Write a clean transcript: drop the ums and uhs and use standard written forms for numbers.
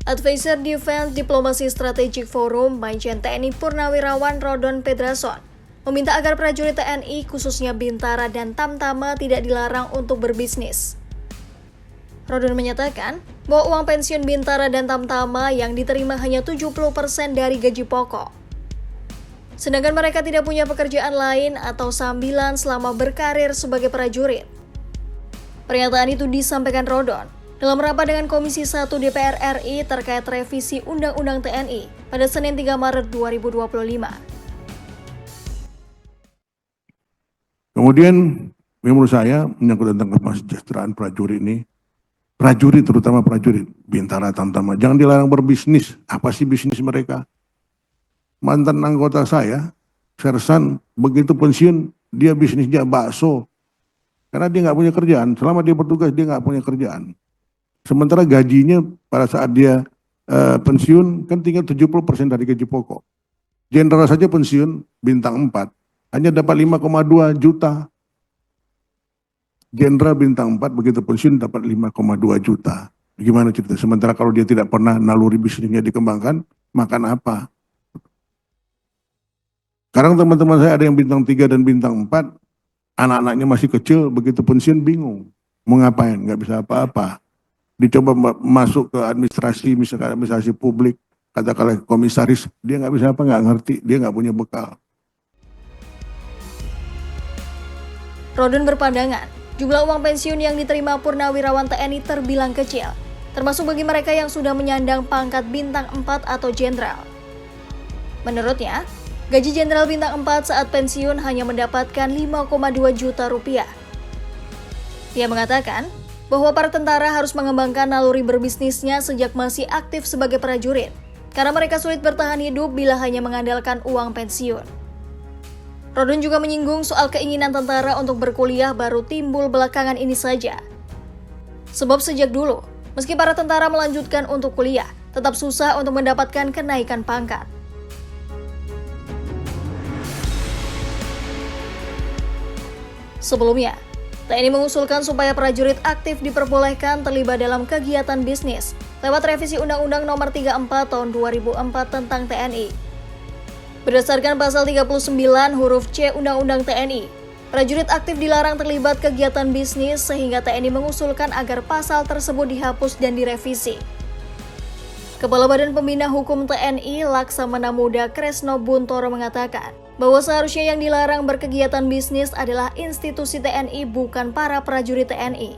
Advisor Defense Diplomacy Strategic Forum, Majen TNI Purnawirawan Rodon Pedrason, meminta agar prajurit TNI khususnya Bintara dan Tamtama tidak dilarang untuk berbisnis. Rodon menyatakan bahwa uang pensiun Bintara dan Tamtama yang diterima hanya 70% dari gaji pokok. Sedangkan mereka tidak punya pekerjaan lain atau sambilan selama berkarir sebagai prajurit. Pernyataan itu disampaikan Rodon dalam rapat dengan Komisi 1 DPR RI terkait revisi Undang-Undang TNI pada Senin 3 Maret 2025. Kemudian, menurut saya, menyangkut tentang kesejahteraan prajurit ini, prajurit, terutama prajurit, Bintara, Tamtama, jangan dilarang berbisnis. Apa sih bisnis mereka? Mantan anggota saya, Sersan, begitu pensiun, dia bisnisnya bakso. Karena dia nggak punya kerjaan, selama dia bertugas dia nggak punya kerjaan. Sementara gajinya pada saat dia pensiun kan tinggal 70% dari gaji pokok. Jenderal saja pensiun bintang 4 hanya dapat 5,2 juta. Jenderal bintang 4 begitu pensiun dapat 5,2 juta. Bagaimana cerita? Sementara kalau dia tidak pernah naluri bisnisnya dikembangkan, makan apa? Sekarang teman-teman saya ada yang bintang 3 dan bintang 4, anak-anaknya masih kecil, begitu pensiun bingung. Mau ngapain? Nggak bisa apa-apa. Dicoba masuk ke administrasi, misalkan administrasi publik, katakanlah komisaris, dia nggak bisa apa, nggak ngerti, dia nggak punya bekal. Rodon berpandangan, jumlah uang pensiun yang diterima Purnawirawan TNI terbilang kecil, termasuk bagi mereka yang sudah menyandang pangkat bintang 4 atau jenderal. Menurutnya, gaji jenderal bintang 4 saat pensiun hanya mendapatkan 5,2 juta rupiah. Dia mengatakan bahwa para tentara harus mengembangkan naluri berbisnisnya sejak masih aktif sebagai prajurit, karena mereka sulit bertahan hidup bila hanya mengandalkan uang pensiun. Rodon juga menyinggung soal keinginan tentara untuk berkuliah baru timbul belakangan ini saja. Sebab sejak dulu, meski para tentara melanjutkan untuk kuliah, tetap susah untuk mendapatkan kenaikan pangkat. Sebelumnya, TNI mengusulkan supaya prajurit aktif diperbolehkan terlibat dalam kegiatan bisnis lewat revisi Undang-Undang Nomor 34 Tahun 2004 tentang TNI. Berdasarkan pasal 39 huruf C Undang-Undang TNI, prajurit aktif dilarang terlibat kegiatan bisnis sehingga TNI mengusulkan agar pasal tersebut dihapus dan direvisi. Kepala Badan Pembina Hukum TNI Laksamana Muda Kresno Buntoro mengatakan bahwa seharusnya yang dilarang berkegiatan bisnis adalah institusi TNI bukan para prajurit TNI.